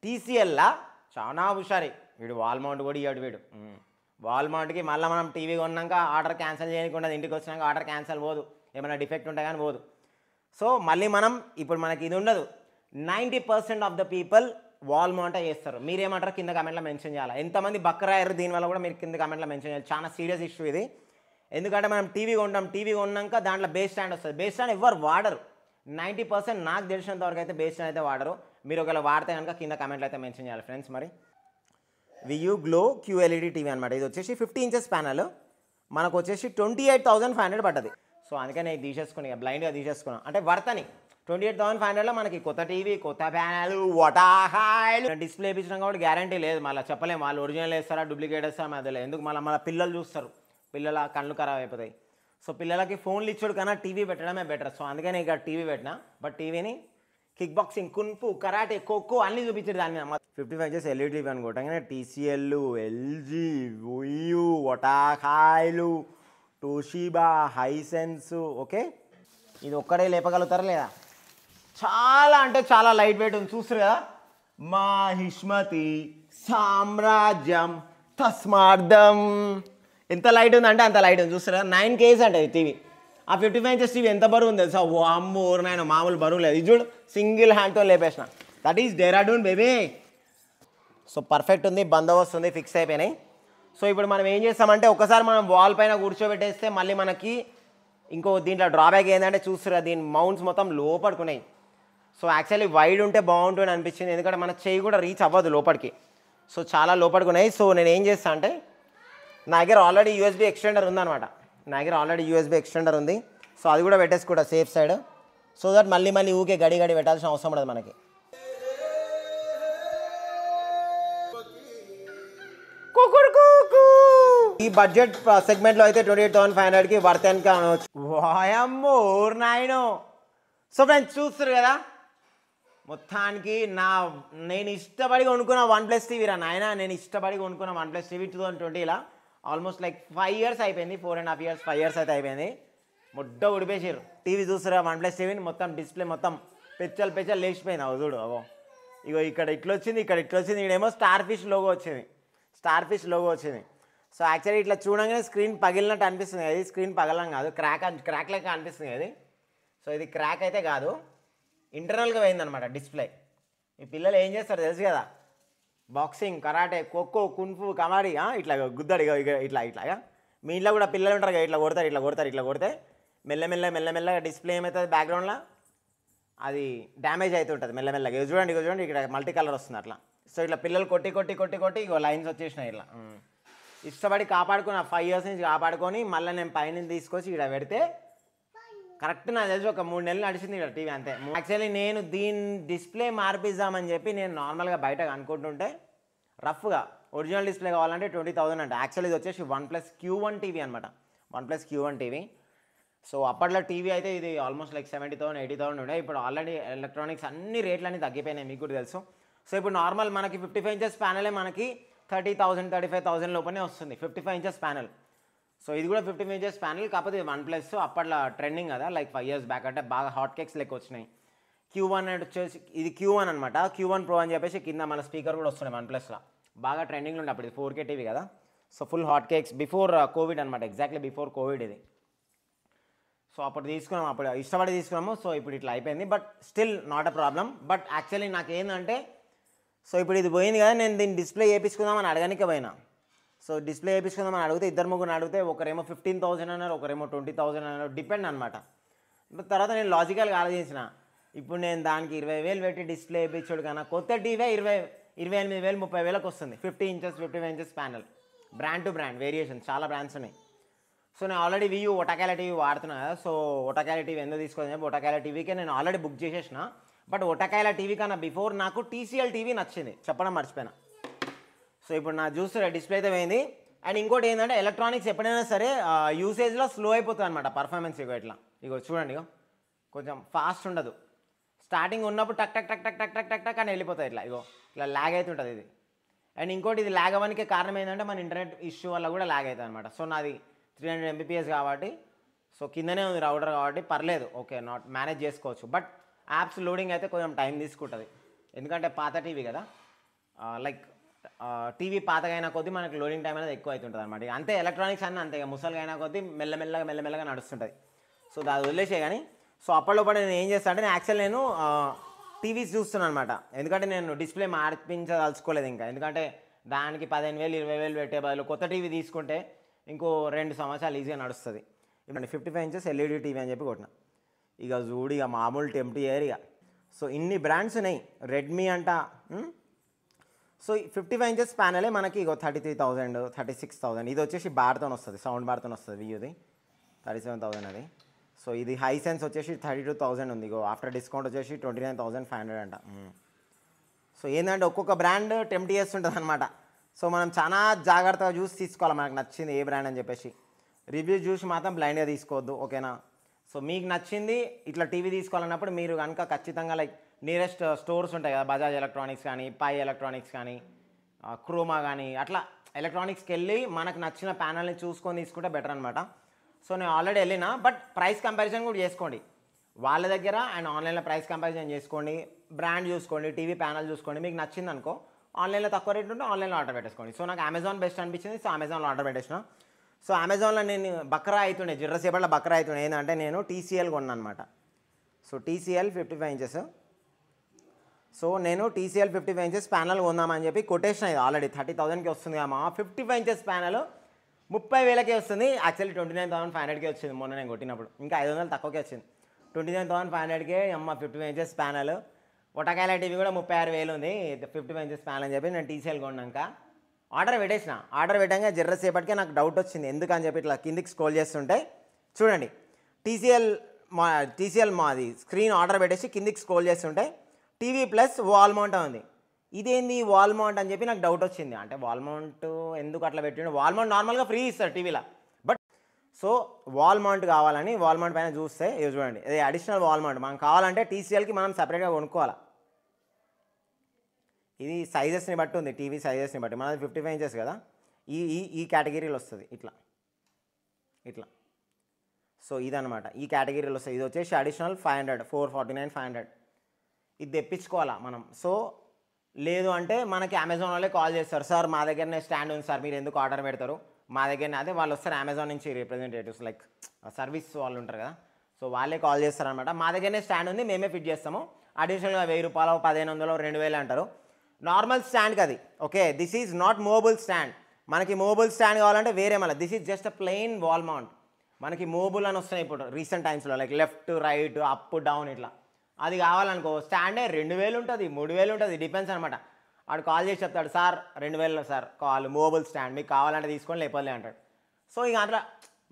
టీసీఎల్లా చాలా హుషారి వీడు వాల్మార్ట్ కూడా ఇవ్వడు వీడు. వాల్మార్ట్కి మళ్ళీ మనం టీవీ కొన్నాక ఆర్డర్ క్యాన్సిల్ చేయకుండా ఇంటికి వచ్చినాక ఆర్డర్ క్యాన్సిల్ పోదు, ఏమైనా డిఫెక్ట్ ఉంటే కానీ పోదు. సో మళ్ళీ మనం ఇప్పుడు మనకి ఇది ఉండదు. 90% ఆఫ్ ద పీపుల్ వాల్మార్ట్ చేస్తారు. మీరేమంటారు కింద కమెంట్లో మెన్షన్ చేయాలి. ఎంతమంది బక్కరాయరు దీనివల్ల కూడా మీరు కింద కమెంట్లో మెన్షన్ చేయాలి. చాలా సీరియస్ ఇష్యూ ఇది. ఎందుకంటే మనం టీవీ కొంటాం, టీవీ కొన్నాక దాంట్లో బేస్ స్టాండ్ వస్తుంది. బేస్ స్టాండ్ ఎవరు వాడరు. 90% నాకు తెలిసినంత వరకు అయితే బేస్ స్టాండ్ అయితే వాడరు. మీరు ఒకవేళ వాడితే కనుక కింద కమెంట్లో అయితే మెన్షన్ చేయాలి ఫ్రెండ్స్. మరి వియూ గ్లో QLED టీవీ అనమాట. ఇది వచ్చేసి 50 ఇంచెస్ ప్యానల్. మనకు వచ్చేసి 28,500 పడ్డది. సో అందుకని నేను తీసేసుకుని బ్లైండ్గా తీసేసుకున్నాను. అంటే వర్తని 28,500లో మనకి కొత్త టీవీ, కొత్త ప్యానల్, వటాహాయిలు డిస్ప్లే ఇప్పించడం కాబట్టి గ్యారంటీ లేదు. మళ్ళీ చెప్పలేము వాళ్ళు ఒరిజినల్ వేస్తారా డూప్లికేట్ వేస్తారా మధ్యలో. ఎందుకు మళ్ళీ పిల్లలు చూస్తారు, పిల్లల కళ్ళు ఖరాబ్ అయిపోతాయి. సో పిల్లలకి ఫోన్లు ఇచ్చాడు కన్నా టీవీ పెట్టడమే బెటర్. సో అందుకని ఇక్కడ టీవీ పెట్టినా. బట్ టీవీని kick boxing, kung fu, karate, kho kho అన్నీ చూపించారు దాని మీద. 55 ఇంచెస్ LED టీవీ అనుకుంటాం. TCL, LG, వియూ, వటాహాయిలు, టోషిబా, హైసెన్స్. ఓకే, ఇది ఒక్కడే లేపగలుగుతారా లేదా? చాలా అంటే చాలా లైట్ వెయిట్ ఉంది. చూస్తారు కదా, మా హిష్మతి సామ్రాజ్యం తస్మార్థం. ఎంత లైట్ ఉంది అంటే అంత లైట్ ఉంది. చూస్తారా 9 kg అంటే టీవీ. ఆ 55 ఇంచెస్ టీవీ ఎంత బరువు ఉంది తెలుసా? అమ్మో నాయన మామూలు బరువు లేదు. ఇది చూడు సింగిల్ హ్యాండ్తో లేపేసిన. That is Dehradun baby. So perfect ఉంది, బందోబస్తు ఉంది, ఫిక్స్ అయిపోయినాయి. సో ఇప్పుడు మనం ఏం చేస్తామంటే ఒకసారి మనం వాల్ పైన కూర్చోబెట్టేస్తే మళ్ళీ మనకి ఇంకో దీంట్లో డ్రాబ్యాక్ ఏంటంటే చూస్తారా దీని మౌంట్స్ మొత్తం లోపడుకున్నాయి. సో యాక్చువల్లీ వైడ్ ఉంటే బాగుంటుంది అనిపించింది, ఎందుకంటే మన చెయ్యి కూడా రీచ్ అవ్వదు లోపలికి. సో చాలా లోపడుకున్నాయి. సో నేను ఏం చేస్తాను అంటే నా దగ్గర ఆల్రెడీ USB ఎక్స్టెండర్ ఉందన్నమాట. నా దగ్గర ఆల్రెడీ USB ఎక్స్టెండర్ ఉంది. సో అది కూడా పెట్టేసుకుంటా సేఫ్ సైడ్. సో దట్ మళ్ళీ ఊకే గడి పెట్టాల్సిన అవసరం ఉండదు మనకి. ఈ బడ్జెట్ సెగ్మెంట్లో అయితే 28,500కి వర్తెన్కి అనవచ్చు. వాయమ్మో నాయనో. సో ఫ్రెండ్స్ చూస్తారు కదా, మొత్తానికి నేను ఇష్టపడి కొనుక్కున్న OnePlus టీవీ రా నాయన. నేను ఇష్టపడి కొనుక్కున్న OnePlus TV 2020 almost like 5 years అయిపోయింది. 4.5 years 5 years అయితే అయిపోయింది. ముడ్డ ఉడిపేసారు. టీవీ చూస్తారా OnePlus టీవీని, మొత్తం డిస్ప్లే మొత్తం పెచ్చలు లేచిపోయింది. అవు చూడు, అవో ఇగో ఇక్కడ ఇట్లా వచ్చింది, ఇక్కడ ఇట్లా వచ్చింది. ఇక్కడేమో స్టార్ ఫిష్ లోగో వచ్చింది. సో యాక్చువల్లీ ఇట్లా చూడగానే స్క్రీన్ పగిలినట్టు అనిపిస్తుంది. అది స్క్రీన్ పగలం కాదు, క్రాక్ లెక్క అనిపిస్తుంది అది. సో ఇది క్రాక్ అయితే కాదు, ఇంటర్నల్గా పోయిందనమాట డిస్ప్లే. ఈ పిల్లలు ఏం చేస్తారు తెలుసు కదా, బాక్సింగ్, కరాటే, ఖోఖో, కున్ఫు, కమాడి ఇట్లా గుద్దడి ఇట్లాగా. మీ ఇంట్లో కూడా పిల్లలు ఉంటారు కదా, ఇట్లా కొడితే మెల్లమెల్లగా డిస్ప్లే ఏమవుతుంది బ్యాక్గ్రౌండ్లో అది డ్యామేజ్ అవుతుంటుంది మెల్లమెల్లగా. చూడండి ఇక్కడ మల్టీ కలర్ వస్తుంది అట్లా. సో ఇట్లా పిల్లలు కొట్టి ఇగో లైన్స్ వచ్చేసినాయి ఇట్లా. ఇష్టపడి కాపాడుకుని 5 years నుంచి కాపాడుకొని మళ్ళీ నేను పైన తీసుకొచ్చి ఇక్కడ పెడితే కరెక్ట్ నాకు తెలిసి ఒక 3 నెలలు నడిచింది ఇక్కడ టీవీ అంతే. యాక్చువల్లీ నేను దీని డిస్ప్లే మార్పిద్దామని చెప్పి నేను నార్మల్గా బయట అనుకుంటుంటే రఫ్గా ఒరిజినల్ డిస్ప్లే కావాలంటే 20,000 అంట. యాక్చువల్లీ ఇది వచ్చేసి OnePlus Q1 టీవీ అనమాట. OnePlus Q1 TV. సో అప్పట్లో టీవీ అయితే ఇది ఆల్మోస్ట్ లైక్ 70,000 80,000 ఉండే. ఇప్పుడు ఆల్రెడీ ఎలక్ట్రానిక్స్ అన్ని రేట్లన్నీ తగ్గిపోయినాయి, మీకు కూడా తెలుసు. సో ఇప్పుడు నార్మల్ మనకి 55 ఇంచెస్ ప్యానలే మనకి 30,000 35,000 లోపలనే వస్తుంది 55 ఇంచెస్ ప్యానల్. సో ఇది కూడా 55 ఇంచెస్ ప్యానల్, కాకపోతే OnePlus అప్పట్లో ట్రెండింగ్ కదా, లైక్ 5 years బ్యాక్ అంటే బాగా హాట్ కేక్స్ లెక్క వచ్చినాయి. Q1 వచ్చేసి ఇది Q1 అనమాట. Q1 Pro అని చెప్పేసి కింద మన స్పీకర్ కూడా వస్తున్నాయి OnePlusలో. బాగా ట్రెండింగ్లో ఉండే అప్పుడు. ఇది 4K టీవీ కదా. So full hot cakes before covid అనమాట, ఎగ్జాక్ట్లీ బిఫోర్ కోవిడ్ ఇది. సో అప్పుడు తీసుకున్నాము, అప్పుడు ఇష్టపడి తీసుకున్నాము. సో ఇప్పుడు ఇట్లా అయిపోయింది, but still not a problem. But actually నాకేందంటే, సో ఇప్పుడు ఇది పోయింది కదా, నేను దీన్ని డిస్ప్లే చేయించుకుందామని అడగనికే పోయినా. సో డిస్ప్లే చేయించుకుందామని అడిగితే 2-3 అడిగితే ఒకరేమో 15,000 అన్నారు, ఒకరేమో 20,000 అన్నారు, డిపెండ్ అనమాట. తర్వాత నేను లాజికల్గా ఆలోచించిన, ఇప్పుడు నేను దానికి 20,000 పెట్టి డిస్ప్లే వేయించాడు కన్నా కొత్త టీవీ 28,000 30,000కి వస్తుంది. 50 inches 55 inches panel, brand to brand variation చాలా బ్రాండ్స్ ఉన్నాయి. సో నేను ఆల్రెడీ వియూ ఒటకాల టీవీ వాడుతున్నా కదా. సో ఒటకాల టీవీ ఎందుకు తీసుకొని చెప్పి ఒటకాల టీవీకే నేను ఆల్రెడీ బుక్ చేసేసిన. బట్ ఒటకాయల టీవీ కన్నా బిఫోర్ నాకు TCL టీవీ నచ్చింది, చెప్పడం మర్చిపోయినా. సో ఇప్పుడు నా చూస్తే డిస్ప్లే అయితే పోయింది. అండ్ ఇంకోటి ఏంటంటే ఎలక్ట్రానిక్స్ ఎప్పుడైనా సరే యూసేజ్లో స్లో అయిపోతుంది అనమాట పర్ఫార్మెన్స్. ఇగో చూడండి, కొంచెం ఫాస్ట్ ఉండదు. స్టార్టింగ్ ఉన్నప్పుడు టక్ టక్ టక్ టక్ టక్ టక్ టక్ టక్ అని వెళ్ళిపోతుంది ఇట్లా ల్యాగ్ అవుతుంటుంది ఇది. అండ్ ఇంకోటి ఇది ల్యాగ్ అవ్వడానికి కారణం ఏంటంటే మన ఇంటర్నెట్ ఇష్యూ వల్ల కూడా ల్యాగ్ అవుతుంది అనమాట. సో నాది 300 Mbps కాబట్టి, సో కిందనే ఉంది రౌటర్ కాబట్టి పర్లేదు, ఓకే మేనేజ్ చేసుకోవచ్చు. బట్ యాప్స్ లోడింగ్ అయితే కొంచెం టైం తీసుకుంటుంది, ఎందుకంటే పాత టీవీ కదా. లైక్ టీవీ పాతగా అయినా కొద్దీ మనకి లోడింగ్ టైం అనేది ఎక్కువ అవుతుంటుంది అనమాట. అంతే ఎలక్ట్రానిక్స్ అన్నీ అంతే, ముసలిగా అయినా కొద్దీ మెల్లమెల్లగా నడుస్తుంటుంది. సో దాన్ని వదిలేసే కానీ. సో అప్పటిలోపల నేను ఏం చేస్తాను అంటే యాక్చువల్ నేను టీవీస్ చూస్తున్నాను అనమాట. ఎందుకంటే నేను డిస్ప్లే మార్పించదలుచుకోలేదు ఇంకా. ఎందుకంటే దానికి 15,000 20,000 పెట్టే బదులు కొత్త టీవీ తీసుకుంటే ఇంకో 2 సంవత్సరాలు ఈజీగా నడుస్తుంది. ఇప్పుడు 55 ఇంచెస్ ఎల్ఈడి టీవీ అని చెప్పి కొట్టిన. ఇక చూడు ఇక మామూలు టెంప్టియర్ ఇక. సో ఇన్ని బ్రాండ్స్ ఉన్నాయి, రెడ్మీ అంట. సో 55 ఇంచెస్ ప్యానలే మనకి ఇగో 33,000 36,000. ఇది వచ్చేసి బార్తో వస్తుంది, సౌండ్ బార్తో వస్తుంది. వియూది 37,000 అది. సో ఇది హైసెన్స్ వచ్చేసి 32,000 ఉంది. ఇగో ఆఫ్టర్ డిస్కౌంట్ వచ్చేసి 29,500 అంట. సో ఏంటంటే ఒక్కొక్క బ్రాండ్ టెంప్ట్ చేస్తుంటుంది అనమాట. సో మనం చాలా జాగ్రత్తగా చూసి తీసుకోవాలి మనకు నచ్చింది ఏ బ్రాండ్ అని చెప్పేసి. రివ్యూస్ చూసి మాత్రం బ్లైండ్గా తీసుకోవద్దు, ఓకేనా. సో మీకు నచ్చింది ఇట్లా టీవీ తీసుకోవాలన్నప్పుడు మీరు కనుక ఖచ్చితంగా లైక్ నియరెస్ట్ స్టోర్స్ ఉంటాయి కదా, బజాజ్ ఎలక్ట్రానిక్స్ కానీ, పై ఎలక్ట్రానిక్స్ కానీ, క్రోమా కానీ, అట్లా ఎలక్ట్రానిక్స్కి వెళ్ళి మనకు నచ్చిన ప్యానల్ని చూసుకొని తీసుకుంటే బెటర్ అనమాట. సో నేను ఆల్రెడీ వెళ్ళినా, బట్ ప్రైస్ కంపారిజన్ కూడా చేసుకోండి వాళ్ళ దగ్గర అండ్ ఆన్లైన్లో ప్రైస్ కంపారిజన్ చేసుకోండి, బ్రాండ్ చూసుకోండి, టీవీ ప్యానల్ చూసుకోండి. మీకు నచ్చింది అనుకో ఆన్లైన్లో తక్కువ రేట్ ఉంటే ఆన్లైన్లో ఆర్డర్ పెట్టేసుకోండి. సో నాకు అమెజాన్ బెస్ట్ అనిపించింది, సో అమెజాన్లో ఆర్డర్ పెట్టేసిన. సో అమెజాన్లో నేను బక్రా అవుతుండే, జిర్రసేపట్లో బక్రా అవుతుండే. ఏంటంటే నేను TCL కొన్నాను అనమాట. So TCL 55 inches. సో నేను TCL 55 ఇంచెస్ ప్యానల్ కొందామని చెప్పి కొటేషన్ అయ్యింది. ఆల్రెడీ 30,000కి వస్తుంది అమ్మా 55 ఇంచెస్ ప్యానల్, 30,000కే వస్తుంది. యాక్చువల్లీ 29,500కే వచ్చింది మొన్న నేను కొట్టినప్పుడు. ఇంకా 500 తక్కువకే వచ్చింది. 29,500కే అమ్మ 55 ఇంచెస్ ప్యానల్. ఒటకాయల టీవీ కూడా 36,000 ఉంది, 55 ఇంచెస్ ప్యానల్ అని చెప్పి నేను TCL కొన్నాక ఆర్డర్ పెట్టేసిన. ఆర్డర్ పెట్టాక జర్రసేపటికే నాకు డౌట్ వచ్చింది. ఎందుకని చెప్పి ఇట్లా కిందికి స్క్రోల్ చేస్తుంటే చూడండి, TCL మాది స్క్రీన్ ఆర్డర్ పెట్టేసి కిందికి స్క్రోల్ చేస్తుంటే టీవీ ప్లస్ వాల్ మౌంట్ ఉంది. ఇదేంది వాల్ మౌంట్ అని చెప్పి నాకు డౌట్ వచ్చింది. అంటే వాల్ మౌంట్ ఎందుకు అట్లా పెట్టిండు, వాల్ మౌంట్ నార్మల్గా ఫ్రీ ఇస్తారు టీవీలో, బట్ సో వాల్ మౌంట్ కావాలని వాల్ మౌంట్ పైన చూస్తే ఇది చూడండి, ఇది అడిషనల్ వాల్ మౌంట్. మనం కావాలంటే TCLకి మనం సపరేట్గా కొనుక్కోవాలి. ఇది సైజెస్ని బట్టి ఉంది, టీవీ సైజెస్ని బట్టి. మనది 55 ఇంచెస్ కదా, ఈ కేటగిరీలో వస్తుంది ఇట్లా ఇట్లా. సో ఇదనమాట ఈ కేటగిరీలో వస్తుంది. ఇది వచ్చేసి అడిషనల్ 500, 449,500. ఇది తెప్పించుకోవాలా మనం. సో లేదు అంటే మనకి అమెజాన్ వాళ్ళే కాల్ చేస్తారు, సార్ మా దగ్గరనే స్టాండ్ ఉంది సార్, మీరు ఎందుకు ఆర్డర్ పెడతారు, మా దగ్గరనే. అదే వాళ్ళు వస్తారు అమెజాన్ నుంచి రిప్రజెంటేటివ్స్, లైక్ సర్వీస్ వాళ్ళు ఉంటారు కదా. సో వాళ్ళే కాల్ చేస్తారనమాట, మా దగ్గరనే స్టాండ్ ఉంది మేమే ఫిట్ చేస్తాము, అడిషనల్గా 1,000 రూపాయలు 1,500 2,000 అంటారు. నార్మల్ స్టాండ్ అది, okay. This is not movable stand. మనకి మూవబుల్ స్టాండ్ కావాలంటే వేరే మళ్ళీ. This is just a plain wall mount. మనకి మూవబుల్ అని వస్తున్నాయి ఇప్పుడు రీసెంట్ టైమ్స్లో, like left right up down ఇట్లా. అది కావాలనుకో స్టాండే 2,000 ఉంటుంది, 3,000 ఉంటుంది, డిపెండ్స్ అనమాట. వాడు కాల్ చేసి చెప్తాడు, sir 2,000 sir call movable stand, మీకు కావాలంటే తీసుకొని లేకపోలే అంటాడు. సో ఇక అట్లా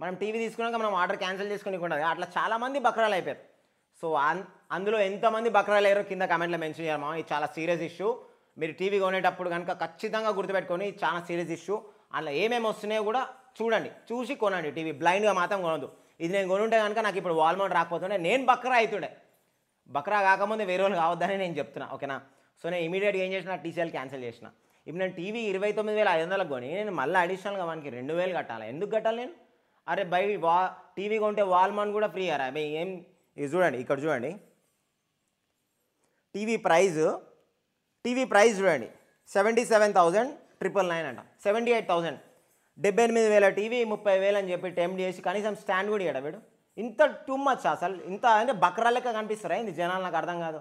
మనం టీవీ తీసుకున్నాక మనం ఆర్డర్ క్యాన్సిల్ చేసుకుని ఉంటుంది. అట్లా చాలామంది బక్రాలు అయిపోయారు. సో అందులో ఎంతమంది బక్రాలు అయ్యారో కింద కమెంట్లో మెన్షన్ చేయమా. ఇది చాలా సీరియస్ ఇష్యూ. మీరు టీవీ కొనేటప్పుడు కనుక ఖచ్చితంగా గుర్తుపెట్టుకొని చాలా సీరియస్ ఇష్యూ. అందులో ఏమేమి వస్తున్నాయో కూడా చూడండి, చూసి కొనండి టీవీ. బ్లైండ్గా మాత్రం కొనద్దు. ఇది నేను కొనుంటే కనుక నాకు ఇప్పుడు వాల్ మౌంట్ రాకపోతుండే నేను బక్రా అవుతుండే. బక్రా కాకముందే వేరే వాళ్ళు కావద్దని నేను చెప్తున్నా, ఓకేనా. సో నేను ఇమీడియట్గా ఏం చేసిన, TCL క్యాన్సిల్ చేసిన. ఇప్పుడు నేను టీవీ 29,500కి కొని నేను మళ్ళీ అడిషనల్గా మనకి 2,000 కట్టాలి. ఎందుకు కట్టాలి నేను? అరే బై టీవీ కొంటే వాల్ మౌంట్ కూడా ఫ్రీ అరా బై. ఏం ఇది చూడండి, ఇక్కడ చూడండి టీవీ ప్రైస్ చూడండి, 77,999 అంట, 78,000. 78,000 టీవీ 30,000 అని చెప్పి టెంప్ట్ చేసి కనీసం స్టాండ్ కూడా ఇయ్యడా వీడు. ఇంత టూ మచ్ అసలు. ఇంత అంటే బక్రా లెక్క కనిపిస్తారా ఇది జనాలు, నాకు అర్థం కాదు.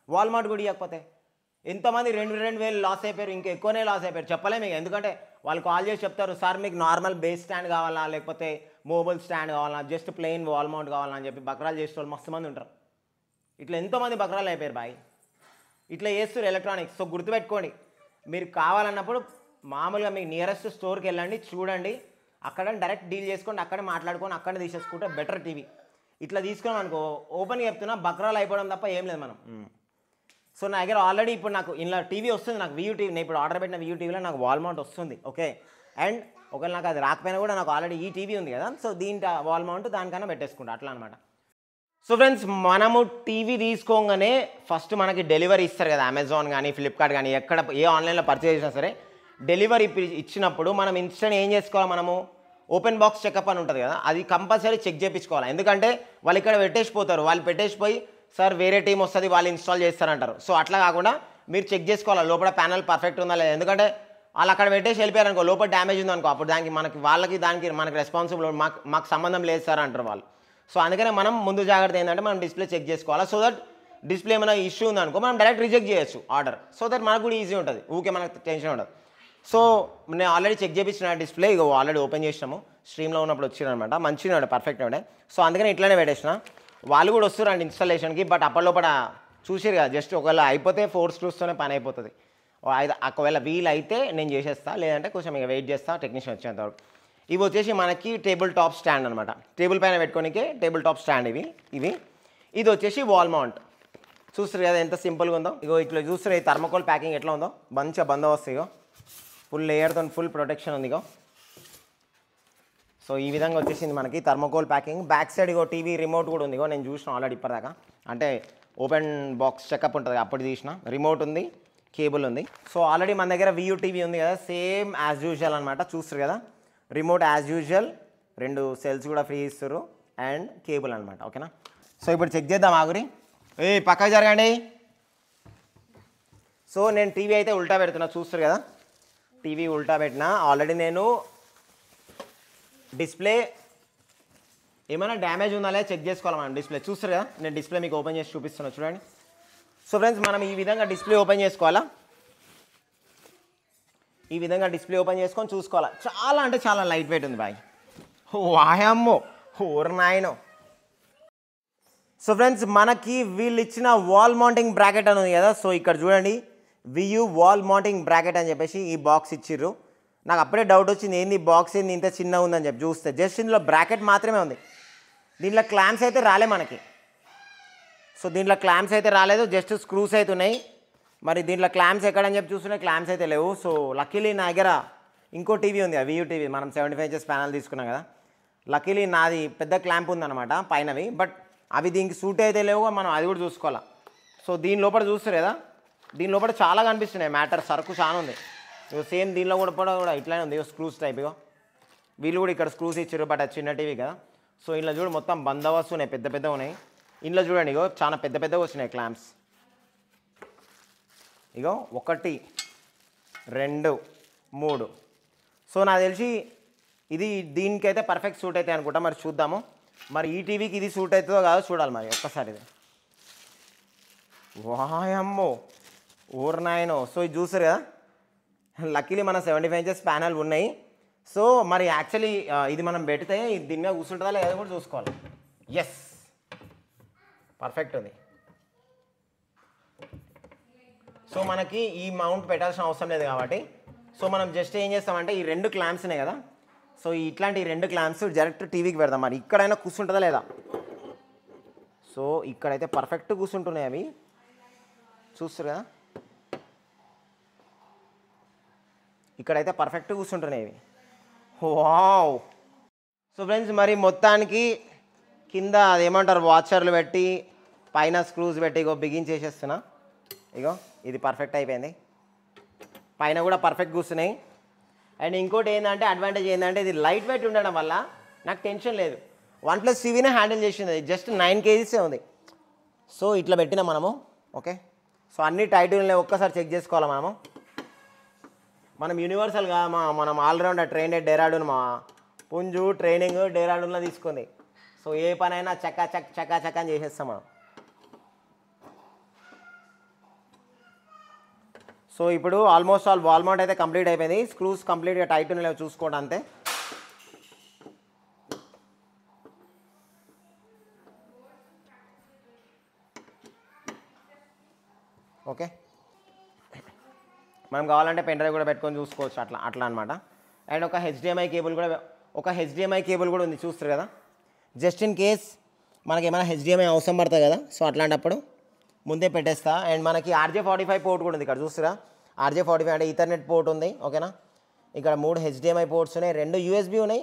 వాల్మార్ట్ కూడా ఇవ్వకపోతే ఎంతమంది 2,000 లాస్ అయిపోయారు, ఇంకా ఎక్కువనే లాస్ అయిపోయారు. చెప్పలేము మీకు, ఎందుకంటే వాళ్ళు కాల్ చేసి చెప్తారు, సార్ మీకు నార్మల్ బేస్ స్టాండ్ కావాలా, లేకపోతే మూవబుల్ స్టాండ్ కావాలా, జస్ట్ ప్లెయిన్ వాల్ మౌంట్ కావాలా అని చెప్పి బక్రాలు చేసే వాళ్ళు మస్తు మంది ఉంటారు. ఇట్లా ఎంతోమంది బక్రాలు అయిపోయారు బాయ్, ఇట్లా చేస్తారు ఎలక్ట్రానిక్స్. సో గుర్తుపెట్టుకోండి, మీరు కావాలన్నప్పుడు మామూలుగా మీకు నియరెస్ట్ స్టోర్కి వెళ్ళండి, చూడండి, అక్కడ డైరెక్ట్ డీల్ చేసుకోండి, అక్కడే మాట్లాడుకొని అక్కడే తీసేసుకుంటే బెటర్ టీవీ. ఇట్లా తీసుకున్నాం అనుకో, ఓపెన్గా చెప్తున్నా బక్రాలు అయిపోవడం తప్ప ఏం లేదు మనం. సో నా దగ్గర ఆల్రెడీ ఇప్పుడు నాకు ఇలా టీవీ వస్తుంది, నాకు వియూ టీవీ, నేను ఇప్పుడు ఆర్డర్ పెట్టిన వియూ టీవీలో నాకు వాల్ మౌంట్ వస్తుంది, ఓకే. అండ్ ఒకవేళ నాకు అది రాకపోయినా కూడా నాకు ఆల్రెడీ ఈ టీవీ ఉంది కదా, సో దీంట్లో వాల్ మౌంట్ దానికన్నా పెట్టేసుకుంటా అట్లా అనమాట. సో ఫ్రెండ్స్, మనము టీవీ తీసుకోగానే ఫస్ట్ మనకి డెలివరీ ఇస్తారు కదా, అమెజాన్ కానీ ఫ్లిప్కార్ట్ కానీ ఎక్కడ ఏ ఆన్లైన్లో పర్చేజ్ చేసినా సరే డెలివరీ ఇచ్చినప్పుడు మనం ఇన్స్టెంట్ ఏం చేసుకోవాలి, మనము ఓపెన్ బాక్స్ చెకప్ అని ఉంటుంది కదా, అది కంపల్సరీ చెక్ చేయించుకోవాలి. ఎందుకంటే వాళ్ళు ఇక్కడ పెట్టేసిపోతారు, వాళ్ళు పెట్టేసిపోయి సార్ వేరే టీం వస్తుంది వాళ్ళు ఇన్స్టాల్ చేస్తారంటారు. సో అట్లా కాకుండా మీరు చెక్ చేసుకోవాలి లోపల ప్యానల్ పర్ఫెక్ట్ ఉందా లేదా. ఎందుకంటే వాళ్ళు అక్కడ పెట్టేసి వెళ్ళిపోయారు అనుకో, లోపల డ్యామేజ్ ఉందనుకో, అప్పుడు దానికి దానికి మనకి రెస్పాన్సిబుల్, మాకు సంబంధం లేదు సార్ అంటారు వాళ్ళు. సో అందుకనే మనం ముందు జాగ్రత్త ఏంటంటే మనం డిస్ప్లే చెక్ చేసుకోవాలి. సో దట్ డిస్ప్లే ఏమైనా ఇష్యూ ఉందనుకో మనం డైరెక్ట్ రిజెక్ట్ చేయొచ్చు ఆర్డర్. సో దట్ మనకు కూడా ఈజీ ఉంటుంది, ఊకే మనకు టెన్షన్ ఉండదు. సో నేను ఆల్రెడీ చెక్ చేయించిన డిస్ప్లే ఇగో ఆల్రెడీ ఓపెన్ చేసినాము, స్ట్రీమ్లో ఉన్నప్పుడు వచ్చిరనమాట, మంచిగా ఉండే పర్ఫెక్ట్ ఉండే. సో అందుకని ఇట్లానే పెట్టేసిన. వాళ్ళు కూడా వస్తురండి ఇన్స్టాలేషన్కి, బట్ అప్పటిలోపల చూసారు కదా, జస్ట్ ఒకవేళ అయిపోతే 4 స్క్రూస్తోనే పని అయిపోతుంది. ఒకవేళ వీల్ అయితే నేను చేసేస్తా, లేదంటే కొంచెం ఇక వెయిట్ చేస్తా టెక్నీషియన్ వచ్చేంతవరకు. ఇవి వచ్చేసి మనకి టేబుల్ టాప్ స్టాండ్ అనమాట, టేబుల్ పైన పెట్టుకోనికే టేబుల్ టాప్ స్టాండ్ ఇవి. ఇది వచ్చేసి వాల్ మౌంట్. చూస్తారు కదా ఎంత సింపుల్గా ఉందో. ఇగో ఇట్లా చూస్తారు ఈ థర్మోకోల్ ప్యాకింగ్ ఎట్లా ఉందో, మంచిగా బందోబస్తు. ఇగో ఫుల్ లేయర్తో ఫుల్ ప్రొటెక్షన్ ఉంది ఇగో. సో ఈ విధంగా వచ్చేసింది మనకి thermocol packing. Back side ego TV remote కూడా ఉంది ఇగో, నేను చూసిన ఆల్రెడీ ఇప్పటిదాకా, అంటే ఓపెన్ బాక్స్ చెకప్ ఉంటుంది అప్పుడు తీసిన. రిమోట్ ఉంది, కేబుల్ ఉంది. సో ఆల్రెడీ మన దగ్గర VU టీవీ ఉంది కదా, సేమ్ యాజ్ యూజువల్ అనమాట. చూస్తారు కదా రిమోట్ యాజ్ యూజువల్, 2 సెల్స్ కూడా ఫ్రీ ఇస్తారు అండ్ కేబుల్ అనమాట. ఓకేనా. సో ఇప్పుడు చెక్ చేద్దాం ఆగురి, పక్కకు జరగండి. సో నేను టీవీ అయితే ఉల్టా పెడుతున్నా, చూస్తారు కదా టీవీ ఉల్టా పెట్టినా. ఆల్రెడీ నేను డిస్ప్లే ఏమైనా డ్యామేజ్ ఉందా లేదా చెక్ చేసుకోవాలి మనం. డిస్ప్లే చూస్తారు కదా, నేను డిస్ప్లే మీకు ఓపెన్ చేసి చూపిస్తున్నా చూడండి. సో ఫ్రెండ్స్ మనం ఈ విధంగా డిస్ప్లే ఓపెన్ చేసుకోవాలా, ఈ విధంగా డిస్ప్లే ఓపెన్ చేసుకొని చూసుకోవాలా. చాలా అంటే చాలా లైట్ వెయిట్ ఉంది బాయ్, వాయమ్మో నాయనో. సో ఫ్రెండ్స్ మనకి వీళ్ళు ఇచ్చిన వాల్ మౌంటింగ్ బ్రాకెట్ అని ఉంది కదా, సో ఇక్కడ చూడండి VU వాల్ మౌంటింగ్ బ్రాకెట్ అని చెప్పేసి ఈ బాక్స్ ఇచ్చిర్రు. నాకు అప్పుడే డౌట్ వచ్చింది, ఏంది బాక్స్ ఏంది ఇంత చిన్నగా ఉందని చెప్పి చూస్తే జస్ట్ ఇందులో బ్రాకెట్ మాత్రమే ఉంది, దీంట్లో క్లాంప్స్ అయితే రాలే మనకి. సో దీంట్లో క్లాంప్స్ అయితే రాలేదు, జస్ట్ స్క్రూస్ అయితే ఉన్నాయి. మరి దీంట్లో క్లాంప్స్ ఎక్కడని చెప్పి చూస్తున్నాయి, క్లాంప్స్ అయితే లేవు. సో లక్కీలీ నా దగ్గర ఇంకో టీవీ ఉంది, VU టీవీ, మనం 75 inches ప్యానల్ తీసుకున్నాం కదా. లక్కీలీ నాది పెద్ద క్లాంప్ ఉందన్నమాట పైనవి, బట్ అవి దీనికి సూట్ అయితే లేవు, మనం అది కూడా చూసుకోవాలి. సో దీని లోపల చూస్తారు కదా, దీని లోపల చాలా కనిపిస్తున్నాయి మ్యాటర్, సరుకు చాలా ఉంది. ఇగో సేమ్ దీనిలో కూడా ఇట్లానే ఉంది, స్క్రూస్ టైప్. ఇగో వీళ్ళు కూడా ఇక్కడ స్క్రూస్ ఇచ్చారు, బట్ అది చిన్న టీవీ కదా. సో ఇంట్లో చూడు మొత్తం బందోబస్తు ఉన్నాయి, పెద్ద పెద్దగా ఉన్నాయి. ఇంట్లో చూడండి ఇగో చాలా పెద్ద పెద్దగా వచ్చినాయి క్లాంప్స్. ఇగో 1 2 3. సో నాకు తెలిసి ఇది దీనికైతే పర్ఫెక్ట్ సూట్ అవుతాయి అనుకుంటా, మరి చూద్దాము. మరి ఈ టీవీకి ఇది సూట్ అవుతుందో కాదో చూడాలి మరి ఒక్కసారి. ఇది వాయమ్మో నాయనో. సో ఇది చూసారు కదా, లక్కీలీ మన 75 inches ప్యానల్ ఉన్నాయి. సో మరి యాక్చువల్లీ ఇది మనం పెడితే దీని మీద కూర్చుంటుందా లేదా కూడా చూసుకోవాలి. ఎస్ పర్ఫెక్ట్ ఉంది. సో మనకి ఈ మౌంట్ పెట్టాల్సిన అవసరం లేదు కాబట్టి, సో మనం జస్ట్ ఏం చేస్తామంటే ఈ 2 క్లాంప్స్ ఉన్నాయి కదా, సో ఇట్లాంటి 2 క్లాంప్స్ డైరెక్ట్ టీవీకి పెడదాం. మరి ఇక్కడైనా కూర్చుంటుందా లేదా. సో ఇక్కడైతే పర్ఫెక్ట్ కూర్చుంటున్నాయి అవి, చూస్తారు కదా, ఇక్కడైతే పర్ఫెక్ట్ కూర్చుంటున్నాయి ఇవి. వావ్. సో ఫ్రెండ్స్ మరి మొత్తానికి కింద అదేమంటారు వాచర్లు పెట్టి పైన స్క్రూస్ పెట్టి ఇగో బిగించేసేస్తున్నా. ఇగో ఇది పర్ఫెక్ట్ అయిపోయింది, పైన కూడా పర్ఫెక్ట్ కూర్చున్నాయి. అండ్ ఇంకోటి ఏంటంటే అడ్వాంటేజ్ ఏంటంటే ఇది లైట్ వెయిట్ ఉండడం వల్ల నాకు టెన్షన్ లేదు. OnePlus TVనే హ్యాండిల్ చేసింది, జస్ట్ 9 kgs ఉంది. సో ఇట్లా పెట్టినా మనము. ఓకే. సో అన్ని టైటిల్ని ఒక్కసారి చెక్ చేసుకోవాలి మనం యూనివర్సల్గా మనం ఆల్రౌండర్ ట్రైన్ డెరాడూన్ మా పుంజు ట్రైనింగ్ డెరాడూన్లో తీసుకుంది. సో ఏ పనైనా చక్క అని చేసేస్తాం మనం. సో ఇప్పుడు ఆల్మోస్ట్ ఆల్ వాల్ మౌంట్ అయితే కంప్లీట్ అయిపోయింది, స్క్రూస్ కంప్లీట్గా టైట్ లేవు చూసుకోండి అంతే. ఓకే. మనం కావాలంటే పెన్ డ్రైవ్ కూడా పెట్టుకొని చూసుకోవచ్చు, అట్లా అనమాట. అండ్ ఒక HDMI కేబుల్ కూడా ఉంది, చూస్తారు కదా. జస్ట్ ఇన్ కేస్ మనకి ఏమైనా HDMI అవసరం పడుతుంది కదా, సో అట్లాంటప్పుడు ముందే పెట్టేస్తా. అండ్ మనకి RJ45 పోర్ట్ కూడా ఉంది ఇక్కడ, చూస్తారా. RJ45 అంటే ఈథర్నెట్ పోర్ట్ ఉంది. ఓకేనా. ఇక్కడ 3 HDMI పోర్ట్స్ ఉన్నాయి, 2 USB ఉన్నాయి.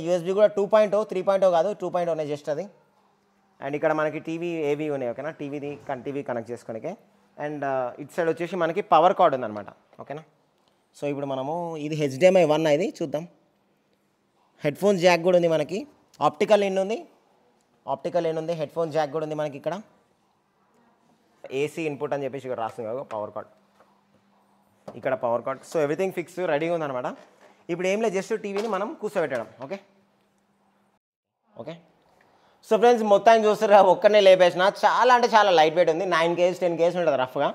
USB కూడా 2.0 3.0 కాదు, 2.0 ఉన్నాయి జస్ట్ అది. అండ్ ఇక్కడ మనకి టీవీ ఏవి ఉన్నాయి. ఓకేనా. టీవీ కనెక్ట్ చేసుకోనికే. అండ్ ఇటు సైడ్ వచ్చేసి మనకి పవర్ కార్డ్ ఉందన్నమాట. ఓకేనా. సో ఇప్పుడు మనము ఇది HDMI 1 ఇది చూద్దాం. హెడ్ ఫోన్ జాక్ కూడా ఉంది మనకి, ఆప్టికల్ ఇన్ ఉంది, హెడ్ ఫోన్ జాక్ కూడా ఉంది మనకి ఇక్కడ. ఏసీ ఇన్పుట్ అని చెప్పేసి ఇక్కడ రాస్తుంది కదా పవర్ కార్డ్, ఇక్కడ power card. So everything fix రెడీగా ఉందన్నమాట. ఇప్పుడు ఏం లేదు, జస్ట్ టీవీని మనం కూర్చోబెట్టడం. Okay okay. సో ఫ్రెండ్స్ మొత్తాన్ని చూస్తారా, ఒక్కనే లేపేసిన. చాలా అంటే చాలా లైట్ వెయిట్ ఉంది, 9 kgs 10 kgs ఉంటుంది రఫ్గా.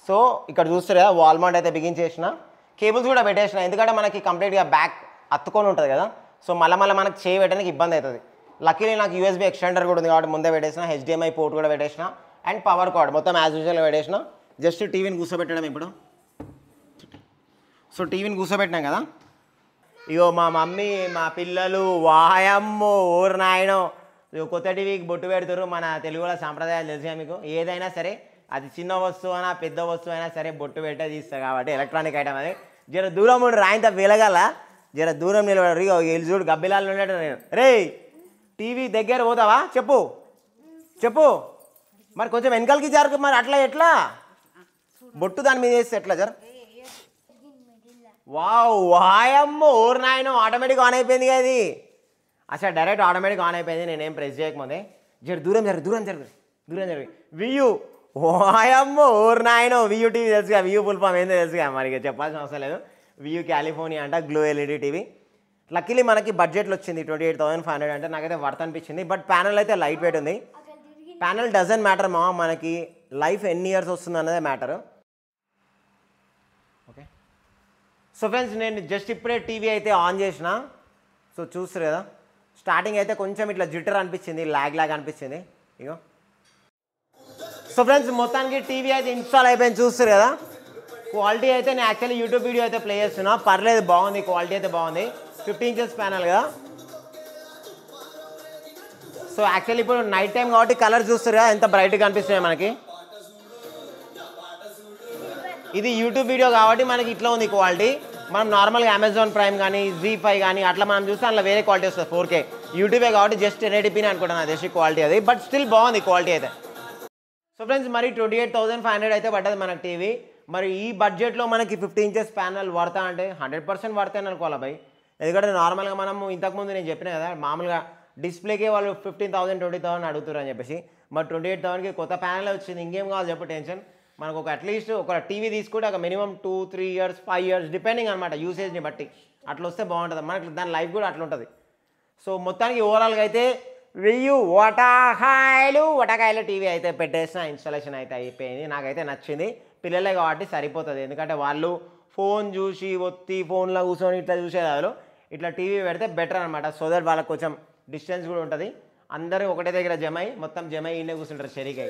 సో ఇక్కడ చూస్తారు కదా, వాల్మార్ట్ అయితే బిగించేసిన, కేబుల్స్ కూడా పెట్టేసిన. ఎందుకంటే మనకి కంప్లీట్గా బ్యాక్ అత్తుకొని ఉంటుంది కదా, సో మళ్ళీ మనకు చేయి పెట్టడానికి ఇబ్బంది అవుతుంది. లక్కీలీ నాకు యూఎస్బీ ఎక్స్టెండర్ కూడా ఉంది కాబట్టి ముందే పెట్టేసిన, HDMI పోర్ట్ కూడా పెట్టేసిన, అండ్ పవర్ కార్డ్ మొత్తం యాజ్ యూజువల్గా పెట్టేసిన. జస్ట్ టీవీని కూర్చోబెట్టడం ఇప్పుడు. సో టీవీని కూర్చోబెట్టినాం కదా, ఇగో మా మమ్మీ మా పిల్లలు వాయమ్మో ఊరు నాయనో కొత్త టీవీకి బొట్టు పెడతారు. మన తెలుగులో సాంప్రదాయాలు తెలిసిగా మీకు. ఏదైనా సరే అది చిన్న వస్తువు అయినా పెద్ద వస్తువు అయినా సరే బొట్టు పెట్టే తీస్తారు కాబట్టి ఎలక్ట్రానిక్ ఐటమ్ అది. జర దూరం ఉండి రాయింత వెలగల, జర దూరం నిలబడరు. ఇల్లు చూడు గబ్బిలాలు ఉండేట. నేను రే టీవీ దగ్గర పోతావా చెప్పు చెప్పు, మరి కొంచెం వెనకాలకి జరకు, మరి అట్లా ఎట్లా బొట్టు దాని మీద వేస్తే ఎట్లా జర. వాయమ్మో ఊరు నాయనో ఆటోమేటిక్ ఆన్ అయిపోయింది కదా అది. అసలు డైరెక్ట్ ఆటోమేటిక్ ఆన్ అయిపోయింది నేనేం ప్రెస్ చేయకముందే. జర దూరం జరిగి వియూ. వాయమ్మో ఊరు నాయనో వియూ టీవీ తెలుసుగా, వియూ ఫుల్ ఫామ్ ఏందో తెలుసుగా, మరి చెప్పాల్సిన అవసరం లేదు. వియూ కాలిఫోర్నియా అంట గ్లో ఎల్ఈడి టీవీ. లక్కీలీ మనకి బడ్జెట్లో వచ్చింది 28,500 అంటే నాకైతే వర్త్ అనిపించింది. బట్ ప్యానల్ అయితే లైట్ వెయిట్ ఉంది. ప్యానల్ డజన్ మ్యాటర్ మా, మనకి లైఫ్ ఎన్ని ఇయర్స్ వస్తుంది అన్నదే మ్యాటర్. ఓకే. సో ఫ్రెండ్స్ నేను జస్ట్ ఇప్పుడే టీవీ అయితే ఆన్ చేసిన. సో చూస్తారు కదా, స్టార్టింగ్ అయితే కొంచెం ఇట్లా జిటర్ అనిపించింది, లాగ్ అనిపించింది. ఇగో సో ఫ్రెండ్స్ మొత్తానికి టీవీ అయితే ఇన్స్టాల్ అయిపోయింది. చూస్తారు కదా, క్వాలిటీ అయితే నేను యాక్చువల్లీ యూట్యూబ్ వీడియో అయితే ప్లే చేస్తున్నా, పర్లేదు బాగుంది, క్వాలిటీ అయితే బాగుంది. 15 inches ప్యానల్ కదా. సో యాక్చువల్లీ ఇప్పుడు నైట్ టైం కాబట్టి కలర్ చూస్తారు కదా ఎంత బ్రైట్గా కనిపిస్తున్నాయి మనకి. ఇది యూట్యూబ్ వీడియో కాబట్టి మనకి ఇట్లా ఉంది క్వాలిటీ. మనం నార్మల్గా అమెజాన్ ప్రైమ్ కానీ Z5 కానీ అట్లా మనం చూస్తే అందులో వేరే క్వాలిటీ వస్తుంది 4K. యూట్యూబే కాబట్టి జస్ట్ 1080p అనుకుంటాను నా దేశీ క్వాలిటీ అది, బట్ స్టిల్ బాగుంది క్వాలిటీ అయితే. సో ఫ్రెండ్స్ మరి 28,500 అయితే పడ్డది మనకి టీవీ. మరి ఈ బడ్జెట్లో మనకి 15 inches ప్యానల్ వర్తా అంటే 100% వర్తే అని అనుకోవాలి భయ్. ఎందుకంటే నార్మల్గా మనము ఇంతకుముందు నేను చెప్పిన కదా, మామూలుగా డిస్ప్లేకే వాళ్ళు 15,000 20,000 అడుగుతారు అని చెప్పేసి. మరి 28,000కి కొత్త ప్యానల్ వచ్చింది, ఇంకేం కావాలి చెప్పు టెన్షన్. మనకు ఒక అట్లీస్ట్ ఒక టీవీ తీసుకుంటే ఒక మినిమం 2-3 years 5 years డిపెండింగ్ అనమాట యూసేజ్ని బట్టి అట్లా వస్తే బాగుంటుంది మనకి, దాని లైఫ్ కూడా అట్లా ఉంటుంది. సో మొత్తానికి ఓవరాల్గా అయితే 1000 వటకాయలు టీవీ అయితే పెట్టేసిన, ఇన్స్టాలేషన్ అయితే అయిపోయింది. నాకైతే నచ్చింది, పిల్లలే కాబట్టి సరిపోతుంది. ఎందుకంటే వాళ్ళు ఫోన్ చూసి ఒత్తి ఫోన్లో కూర్చొని ఇట్లా చూసేదాలు, ఇట్లా టీవీ పెడితే బెటర్ అనమాట. సో దట్ వాళ్ళకి కొంచెం డిస్టెన్స్ కూడా ఉంటుంది. అందరూ ఒకటే దగ్గర మొత్తం జమై ఇన్నే కూర్చుంటారు షరీకై.